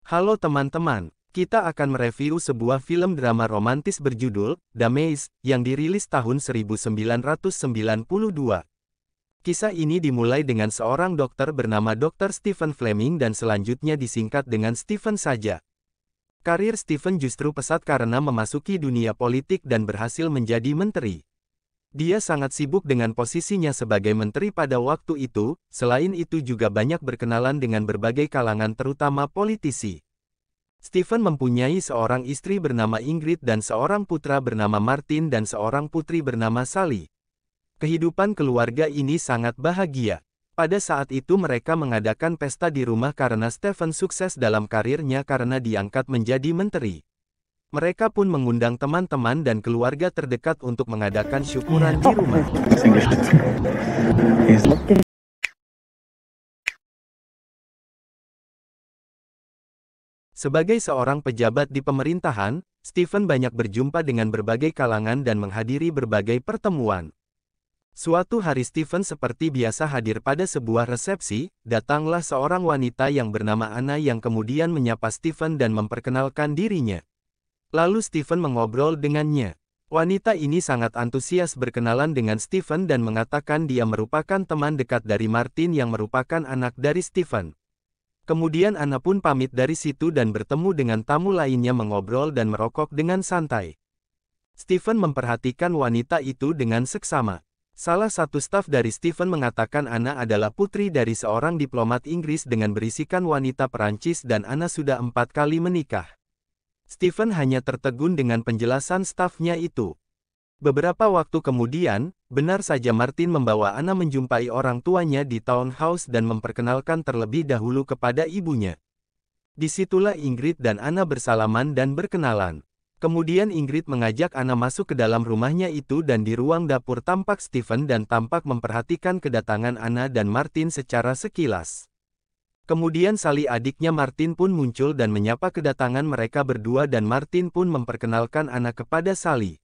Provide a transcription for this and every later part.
Halo teman-teman, kita akan mereview sebuah film drama romantis berjudul The Maze yang dirilis tahun 1992. Kisah ini dimulai dengan seorang dokter bernama Dr. Stephen Fleming dan selanjutnya disingkat dengan Stephen saja. Karir Stephen justru pesat karena memasuki dunia politik dan berhasil menjadi menteri. Dia sangat sibuk dengan posisinya sebagai menteri pada waktu itu, selain itu juga banyak berkenalan dengan berbagai kalangan terutama politisi. Stephen mempunyai seorang istri bernama Ingrid dan seorang putra bernama Martin dan seorang putri bernama Sally. Kehidupan keluarga ini sangat bahagia. Pada saat itu mereka mengadakan pesta di rumah karena Stephen sukses dalam karirnya karena diangkat menjadi menteri. Mereka pun mengundang teman-teman dan keluarga terdekat untuk mengadakan syukuran di rumah. Sebagai seorang pejabat di pemerintahan, Stephen banyak berjumpa dengan berbagai kalangan dan menghadiri berbagai pertemuan. Suatu hari Stephen seperti biasa hadir pada sebuah resepsi, datanglah seorang wanita yang bernama Anna yang kemudian menyapa Stephen dan memperkenalkan dirinya. Lalu Stephen mengobrol dengannya. Wanita ini sangat antusias berkenalan dengan Stephen dan mengatakan dia merupakan teman dekat dari Martin yang merupakan anak dari Stephen. Kemudian Anna pun pamit dari situ dan bertemu dengan tamu lainnya mengobrol dan merokok dengan santai. Stephen memperhatikan wanita itu dengan seksama. Salah satu staf dari Stephen mengatakan Anna adalah putri dari seorang diplomat Inggris dengan berisikan wanita Perancis dan Anna sudah 4 kali menikah. Stephen hanya tertegun dengan penjelasan stafnya itu. Beberapa waktu kemudian, benar saja Martin membawa Anna menjumpai orang tuanya di townhouse dan memperkenalkan terlebih dahulu kepada ibunya. Disitulah Ingrid dan Anna bersalaman dan berkenalan. Kemudian Ingrid mengajak Anna masuk ke dalam rumahnya itu dan di ruang dapur tampak Stephen dan tampak memperhatikan kedatangan Anna dan Martin secara sekilas. Kemudian Sally adiknya Martin pun muncul dan menyapa kedatangan mereka berdua dan Martin pun memperkenalkan Anna kepada Sally.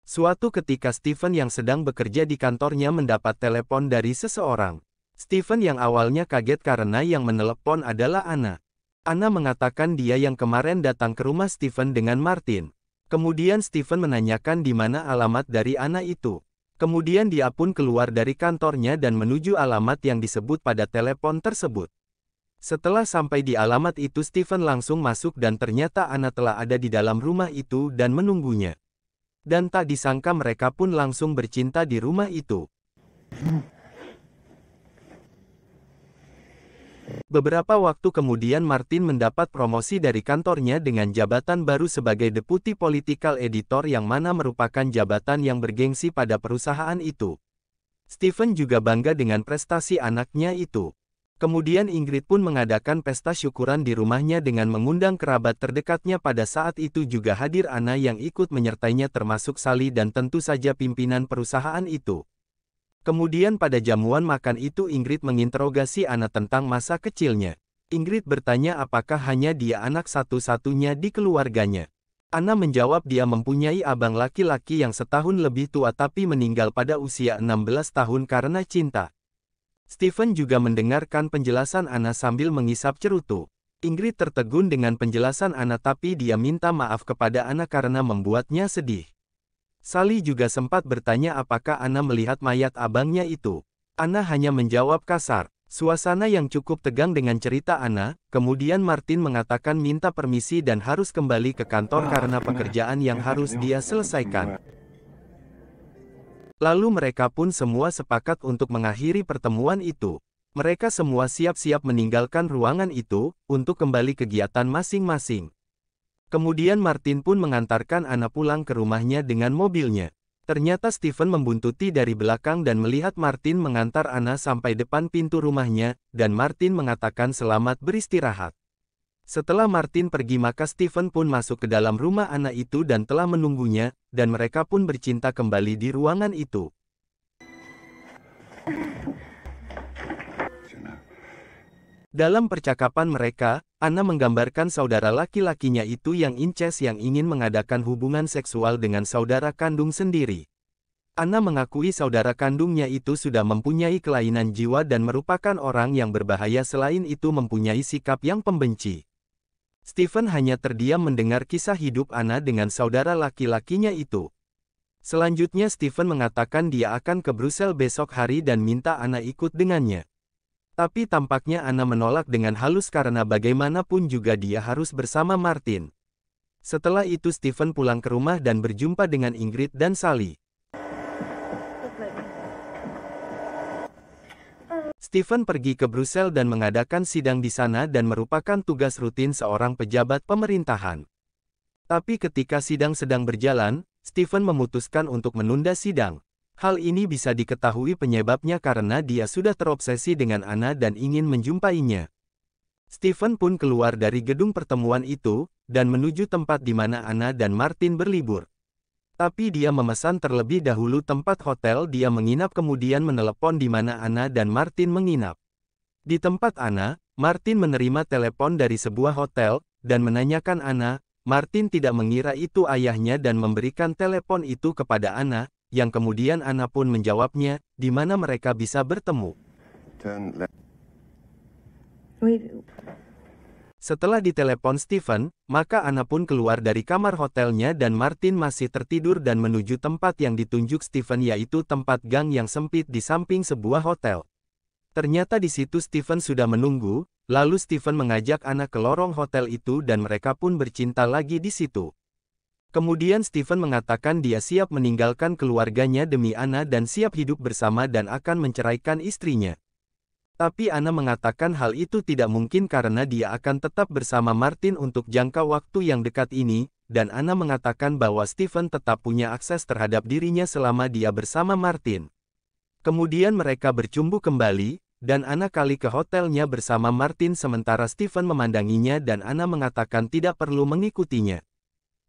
Suatu ketika Stephen yang sedang bekerja di kantornya mendapat telepon dari seseorang. Stephen yang awalnya kaget karena yang menelepon adalah Anna. Anna mengatakan dia yang kemarin datang ke rumah Stephen dengan Martin. Kemudian Stephen menanyakan di mana alamat dari Anna itu. Kemudian dia pun keluar dari kantornya dan menuju alamat yang disebut pada telepon tersebut. Setelah sampai di alamat itu Stephen langsung masuk dan ternyata Anna telah ada di dalam rumah itu dan menunggunya. Dan tak disangka mereka pun langsung bercinta di rumah itu. Beberapa waktu kemudian Martin mendapat promosi dari kantornya dengan jabatan baru sebagai Deputy Political Editor yang mana merupakan jabatan yang bergengsi pada perusahaan itu. Stephen juga bangga dengan prestasi anaknya itu. Kemudian Ingrid pun mengadakan pesta syukuran di rumahnya dengan mengundang kerabat terdekatnya pada saat itu juga hadir Anna yang ikut menyertainya termasuk Sally dan tentu saja pimpinan perusahaan itu. Kemudian pada jamuan makan itu Ingrid menginterogasi Anna tentang masa kecilnya. Ingrid bertanya apakah hanya dia anak satu-satunya di keluarganya. Anna menjawab dia mempunyai abang laki-laki yang setahun lebih tua tapi meninggal pada usia 16 tahun karena cinta. Stephen juga mendengarkan penjelasan Anna sambil mengisap cerutu. Ingrid tertegun dengan penjelasan Anna tapi dia minta maaf kepada Anna karena membuatnya sedih. Sally juga sempat bertanya apakah Anna melihat mayat abangnya itu. Anna hanya menjawab kasar. Suasana yang cukup tegang dengan cerita Anna, kemudian Martin mengatakan minta permisi dan harus kembali ke kantor karena pekerjaan yang harus dia selesaikan. Lalu mereka pun semua sepakat untuk mengakhiri pertemuan itu. Mereka semua siap-siap meninggalkan ruangan itu, untuk kembali kegiatan masing-masing. Kemudian Martin pun mengantarkan Anna pulang ke rumahnya dengan mobilnya. Ternyata Stephen membuntuti dari belakang dan melihat Martin mengantar Anna sampai depan pintu rumahnya, dan Martin mengatakan selamat beristirahat. Setelah Martin pergi maka Stephen pun masuk ke dalam rumah Anna itu dan telah menunggunya, dan mereka pun bercinta kembali di ruangan itu. Dalam percakapan mereka, Anna menggambarkan saudara laki-lakinya itu yang inces yang ingin mengadakan hubungan seksual dengan saudara kandung sendiri. Anna mengakui saudara kandungnya itu sudah mempunyai kelainan jiwa dan merupakan orang yang berbahaya selain itu mempunyai sikap yang pembenci. Stephen hanya terdiam mendengar kisah hidup Anna dengan saudara laki-lakinya itu. Selanjutnya Stephen mengatakan dia akan ke Brussels besok hari dan minta Anna ikut dengannya. Tapi tampaknya Anna menolak dengan halus karena bagaimanapun juga dia harus bersama Martin. Setelah itu Stephen pulang ke rumah dan berjumpa dengan Ingrid dan Sally. Stephen pergi ke Brussels dan mengadakan sidang di sana dan merupakan tugas rutin seorang pejabat pemerintahan. Tapi ketika sidang sedang berjalan, Stephen memutuskan untuk menunda sidang. Hal ini bisa diketahui penyebabnya karena dia sudah terobsesi dengan Anna dan ingin menjumpainya. Stephen pun keluar dari gedung pertemuan itu, dan menuju tempat di mana Anna dan Martin berlibur. Tapi dia memesan terlebih dahulu tempat hotel dia menginap kemudian menelepon di mana Anna dan Martin menginap. Di tempat Anna, Martin menerima telepon dari sebuah hotel, dan menanyakan Anna. Martin tidak mengira itu ayahnya dan memberikan telepon itu kepada Anna, yang kemudian Anna pun menjawabnya, di mana mereka bisa bertemu. Setelah ditelepon Stephen, maka Anna pun keluar dari kamar hotelnya dan Martin masih tertidur dan menuju tempat yang ditunjuk Stephen yaitu tempat gang yang sempit di samping sebuah hotel. Ternyata di situ Stephen sudah menunggu, lalu Stephen mengajak Anna ke lorong hotel itu dan mereka pun bercinta lagi di situ. Kemudian Stephen mengatakan dia siap meninggalkan keluarganya demi Anna dan siap hidup bersama dan akan menceraikan istrinya. Tapi Anna mengatakan hal itu tidak mungkin karena dia akan tetap bersama Martin untuk jangka waktu yang dekat ini, dan Anna mengatakan bahwa Stephen tetap punya akses terhadap dirinya selama dia bersama Martin. Kemudian mereka bercumbu kembali, dan Anna kali ke hotelnya bersama Martin sementara Stephen memandanginya dan Anna mengatakan tidak perlu mengikutinya.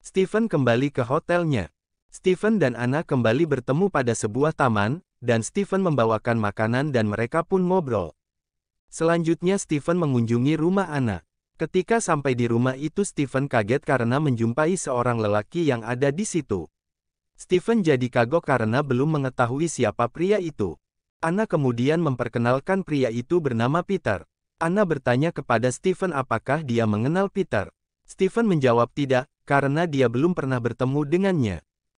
Stephen kembali ke hotelnya. Stephen dan Anna kembali bertemu pada sebuah taman, dan Stephen membawakan makanan dan mereka pun ngobrol. Selanjutnya Stephen mengunjungi rumah Anna. Ketika sampai di rumah itu Stephen kaget karena menjumpai seorang lelaki yang ada di situ. Stephen jadi kagok karena belum mengetahui siapa pria itu. Anna kemudian memperkenalkan pria itu bernama Peter. Anna bertanya kepada Stephen apakah dia mengenal Peter. Stephen menjawab tidak, karena dia belum pernah bertemu dengannya.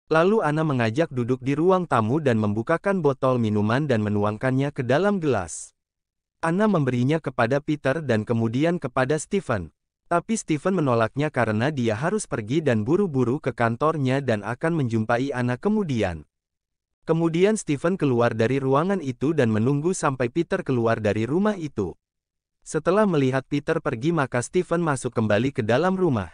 Lalu Anna mengajak duduk di ruang tamu dan membukakan botol minuman dan menuangkannya ke dalam gelas. Anna memberinya kepada Peter dan kemudian kepada Stephen. Tapi Stephen menolaknya karena dia harus pergi dan buru-buru ke kantornya dan akan menjumpai Anna kemudian. Kemudian Stephen keluar dari ruangan itu dan menunggu sampai Peter keluar dari rumah itu. Setelah melihat Peter pergi maka Stephen masuk kembali ke dalam rumah.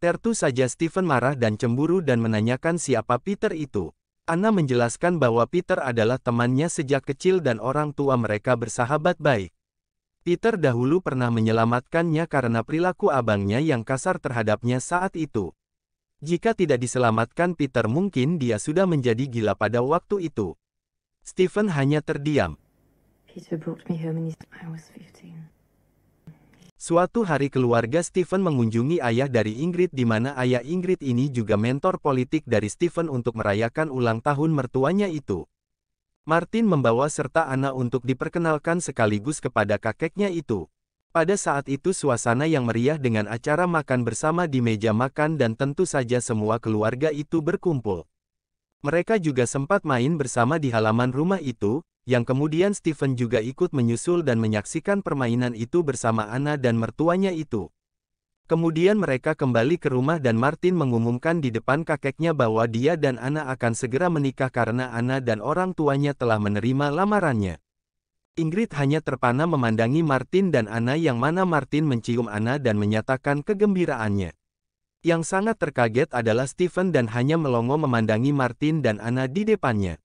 Tentu saja Stephen marah dan cemburu dan menanyakan siapa Peter itu. Anna menjelaskan bahwa Peter adalah temannya sejak kecil dan orang tua mereka bersahabat baik. Peter dahulu pernah menyelamatkannya karena perilaku abangnya yang kasar terhadapnya saat itu. Jika tidak diselamatkan Peter mungkin dia sudah menjadi gila pada waktu itu. Stephen hanya terdiam. Peter brought me home when I was 15. Suatu hari keluarga Stephen mengunjungi ayah dari Ingrid di mana ayah Ingrid ini juga mentor politik dari Stephen untuk merayakan ulang tahun mertuanya itu. Martin membawa serta Anna untuk diperkenalkan sekaligus kepada kakeknya itu. Pada saat itu suasana yang meriah dengan acara makan bersama di meja makan dan tentu saja semua keluarga itu berkumpul. Mereka juga sempat main bersama di halaman rumah itu, yang kemudian Stephen juga ikut menyusul dan menyaksikan permainan itu bersama Anna dan mertuanya itu. Kemudian mereka kembali ke rumah dan Martin mengumumkan di depan kakeknya bahwa dia dan Anna akan segera menikah karena Anna dan orang tuanya telah menerima lamarannya. Ingrid hanya terpana memandangi Martin dan Anna yang mana Martin mencium Anna dan menyatakan kegembiraannya. Yang sangat terkaget adalah Stephen dan hanya melongo memandangi Martin dan Anna di depannya.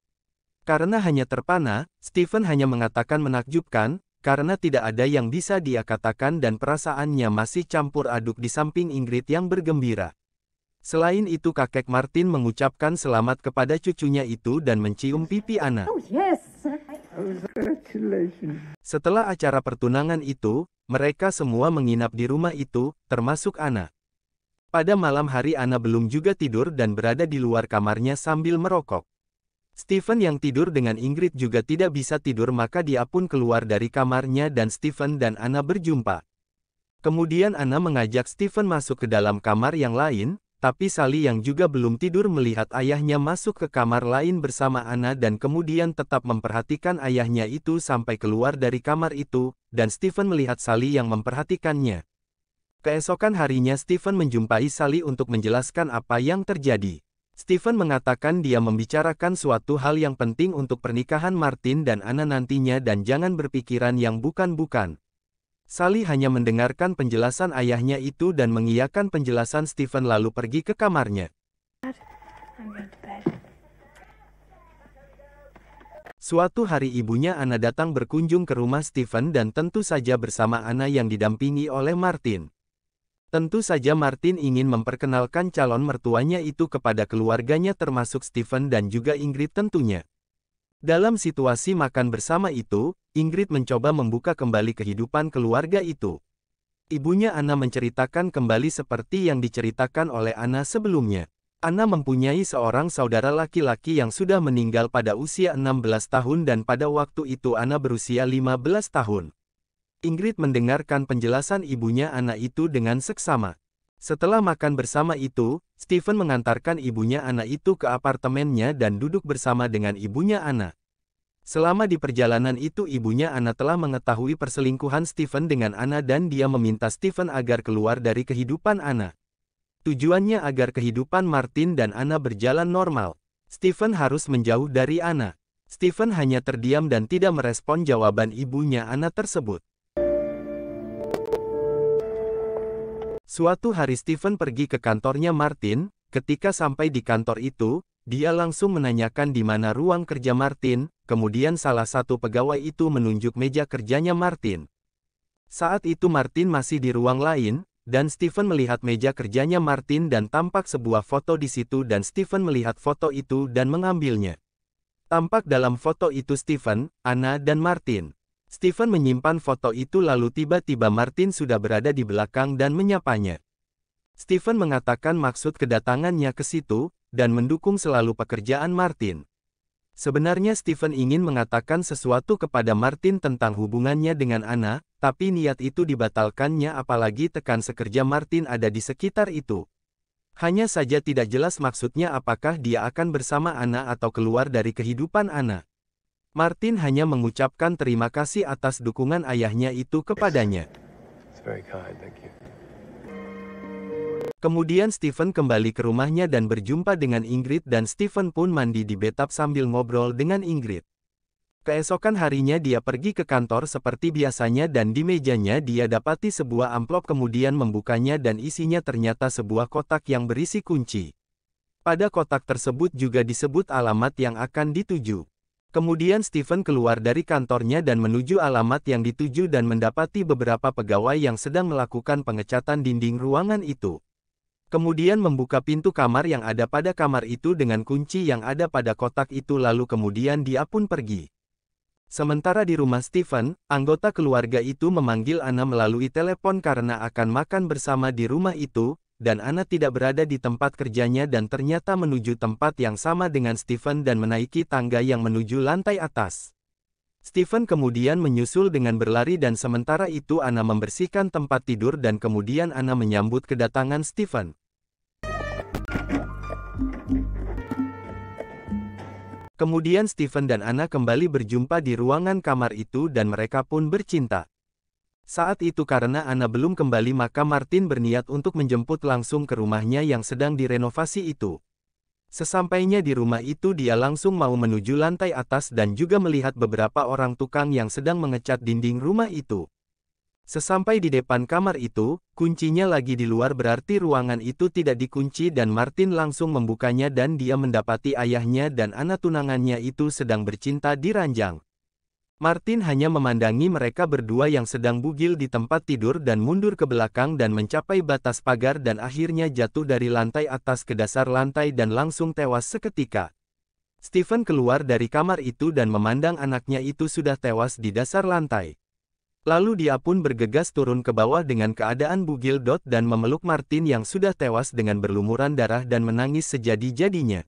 Karena hanya terpana, Stephen hanya mengatakan menakjubkan, karena tidak ada yang bisa dia katakan dan perasaannya masih campur aduk di samping Ingrid yang bergembira. Selain itu kakek Martin mengucapkan selamat kepada cucunya itu dan mencium pipi Anna. Oh yes. Setelah acara pertunangan itu, mereka semua menginap di rumah itu, termasuk Anna. Pada malam hari Anna belum juga tidur dan berada di luar kamarnya sambil merokok. Stephen yang tidur dengan Ingrid juga tidak bisa tidur maka dia pun keluar dari kamarnya dan Stephen dan Anna berjumpa. Kemudian Anna mengajak Stephen masuk ke dalam kamar yang lain, tapi Sally yang juga belum tidur melihat ayahnya masuk ke kamar lain bersama Anna dan kemudian tetap memperhatikan ayahnya itu sampai keluar dari kamar itu, dan Stephen melihat Sally yang memperhatikannya. Keesokan harinya Stephen menjumpai Sally untuk menjelaskan apa yang terjadi. Stephen mengatakan dia membicarakan suatu hal yang penting untuk pernikahan Martin dan Anna nantinya dan jangan berpikiran yang bukan-bukan. Sally hanya mendengarkan penjelasan ayahnya itu dan mengiyakan penjelasan Stephen lalu pergi ke kamarnya. I'm going to bed. Suatu hari ibunya Anna datang berkunjung ke rumah Stephen dan tentu saja bersama Anna yang didampingi oleh Martin. Tentu saja Martin ingin memperkenalkan calon mertuanya itu kepada keluarganya termasuk Stephen dan juga Ingrid tentunya. Dalam situasi makan bersama itu, Ingrid mencoba membuka kembali kehidupan keluarga itu. Ibunya Anna menceritakan kembali seperti yang diceritakan oleh Anna sebelumnya. Anna mempunyai seorang saudara laki-laki yang sudah meninggal pada usia 16 tahun dan pada waktu itu Anna berusia 15 tahun. Ingrid mendengarkan penjelasan ibunya Anna itu dengan seksama. Setelah makan bersama itu, Stephen mengantarkan ibunya Anna itu ke apartemennya dan duduk bersama dengan ibunya Anna. Selama di perjalanan itu ibunya Anna telah mengetahui perselingkuhan Stephen dengan Anna dan dia meminta Stephen agar keluar dari kehidupan Anna. Tujuannya agar kehidupan Martin dan Anna berjalan normal. Stephen harus menjauh dari Anna. Stephen hanya terdiam dan tidak merespon jawaban ibunya Anna tersebut. Suatu hari Stephen pergi ke kantornya Martin. Ketika sampai di kantor itu, dia langsung menanyakan di mana ruang kerja Martin, kemudian salah satu pegawai itu menunjuk meja kerjanya Martin. Saat itu Martin masih di ruang lain, dan Stephen melihat meja kerjanya Martin dan tampak sebuah foto di situ dan Stephen melihat foto itu dan mengambilnya. Tampak dalam foto itu Stephen, Anna dan Martin. Stephen menyimpan foto itu lalu tiba-tiba Martin sudah berada di belakang dan menyapanya. Stephen mengatakan maksud kedatangannya ke situ, dan mendukung selalu pekerjaan Martin. Sebenarnya Stephen ingin mengatakan sesuatu kepada Martin tentang hubungannya dengan Anna, tapi niat itu dibatalkannya apalagi tekan sekerja Martin ada di sekitar itu. Hanya saja tidak jelas maksudnya apakah dia akan bersama Anna atau keluar dari kehidupan Anna. Martin hanya mengucapkan terima kasih atas dukungan ayahnya itu kepadanya. Kemudian Stephen kembali ke rumahnya dan berjumpa dengan Ingrid dan Stephen pun mandi di bathtub sambil ngobrol dengan Ingrid. Keesokan harinya dia pergi ke kantor seperti biasanya dan di mejanya dia dapati sebuah amplop kemudian membukanya dan isinya ternyata sebuah kotak yang berisi kunci. Pada kotak tersebut juga disebut alamat yang akan dituju. Kemudian Stephen keluar dari kantornya dan menuju alamat yang dituju dan mendapati beberapa pegawai yang sedang melakukan pengecatan dinding ruangan itu. Kemudian membuka pintu kamar yang ada pada kamar itu dengan kunci yang ada pada kotak itu lalu kemudian dia pun pergi. Sementara di rumah Stephen, anggota keluarga itu memanggil Anna melalui telepon karena akan makan bersama di rumah itu, dan Anna tidak berada di tempat kerjanya dan ternyata menuju tempat yang sama dengan Stephen dan menaiki tangga yang menuju lantai atas. Stephen kemudian menyusul dengan berlari dan sementara itu Anna membersihkan tempat tidur dan kemudian Anna menyambut kedatangan Stephen. Kemudian Stephen dan Anna kembali berjumpa di ruangan kamar itu dan mereka pun bercinta. Saat itu karena Anna belum kembali maka Martin berniat untuk menjemput langsung ke rumahnya yang sedang direnovasi itu. Sesampainya di rumah itu dia langsung mau menuju lantai atas dan juga melihat beberapa orang tukang yang sedang mengecat dinding rumah itu. Sesampai di depan kamar itu, kuncinya lagi di luar berarti ruangan itu tidak dikunci dan Martin langsung membukanya dan dia mendapati ayahnya dan anak tunangannya itu sedang bercinta di ranjang. Martin hanya memandangi mereka berdua yang sedang bugil di tempat tidur dan mundur ke belakang dan mencapai batas pagar dan akhirnya jatuh dari lantai atas ke dasar lantai dan langsung tewas seketika. Stephen keluar dari kamar itu dan memandang anaknya itu sudah tewas di dasar lantai. Lalu dia pun bergegas turun ke bawah dengan keadaan bugil dan memeluk Martin yang sudah tewas dengan berlumuran darah dan menangis sejadi-jadinya.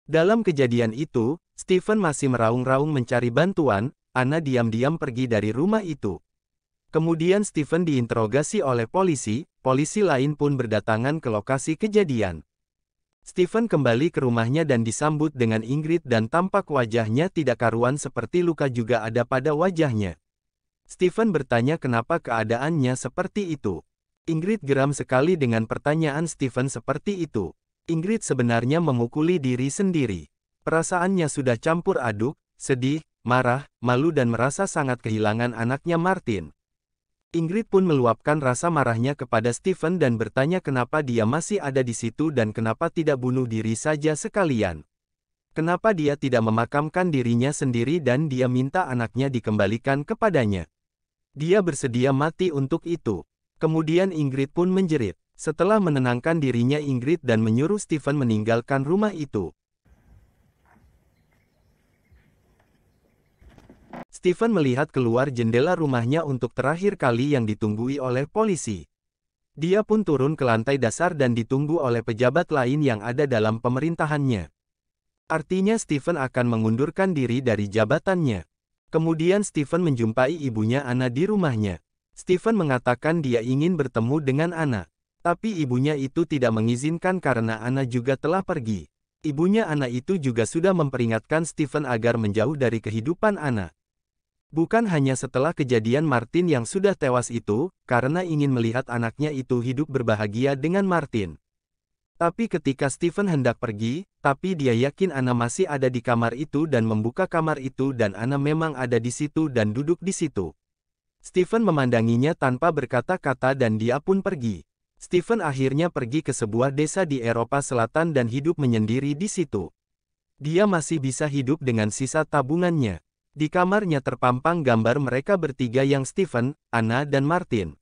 Dalam kejadian itu, Stephen masih meraung-raung mencari bantuan, Anna diam-diam pergi dari rumah itu. Kemudian Stephen diinterogasi oleh polisi, polisi lain pun berdatangan ke lokasi kejadian. Stephen kembali ke rumahnya dan disambut dengan Ingrid dan tampak wajahnya tidak karuan seperti luka juga ada pada wajahnya. Stephen bertanya kenapa keadaannya seperti itu. Ingrid geram sekali dengan pertanyaan Stephen seperti itu. Ingrid sebenarnya memukuli diri sendiri. Perasaannya sudah campur aduk, sedih, marah, malu dan merasa sangat kehilangan anaknya Martin. Ingrid pun meluapkan rasa marahnya kepada Stephen dan bertanya kenapa dia masih ada di situ dan kenapa tidak bunuh diri saja sekalian. Kenapa dia tidak memakamkan dirinya sendiri dan dia minta anaknya dikembalikan kepadanya. Dia bersedia mati untuk itu. Kemudian Ingrid pun menjerit. Setelah menenangkan dirinya Ingrid dan menyuruh Stephen meninggalkan rumah itu. Stephen melihat keluar jendela rumahnya untuk terakhir kali yang ditunggui oleh polisi. Dia pun turun ke lantai dasar dan ditunggu oleh pejabat lain yang ada dalam pemerintahannya. Artinya Stephen akan mengundurkan diri dari jabatannya. Kemudian Stephen menjumpai ibunya Anna di rumahnya. Stephen mengatakan dia ingin bertemu dengan Anna. Tapi ibunya itu tidak mengizinkan karena Anna juga telah pergi. Ibunya Anna itu juga sudah memperingatkan Stephen agar menjauh dari kehidupan Anna. Bukan hanya setelah kejadian Martin yang sudah tewas itu, karena ingin melihat anaknya itu hidup berbahagia dengan Martin. Tapi ketika Stephen hendak pergi, tapi dia yakin Anna masih ada di kamar itu dan membuka kamar itu dan Anna memang ada di situ dan duduk di situ. Stephen memandanginya tanpa berkata-kata dan dia pun pergi. Stephen akhirnya pergi ke sebuah desa di Eropa Selatan dan hidup menyendiri di situ. Dia masih bisa hidup dengan sisa tabungannya. Di kamarnya terpampang gambar mereka bertiga yang Stephen, Anna dan Martin.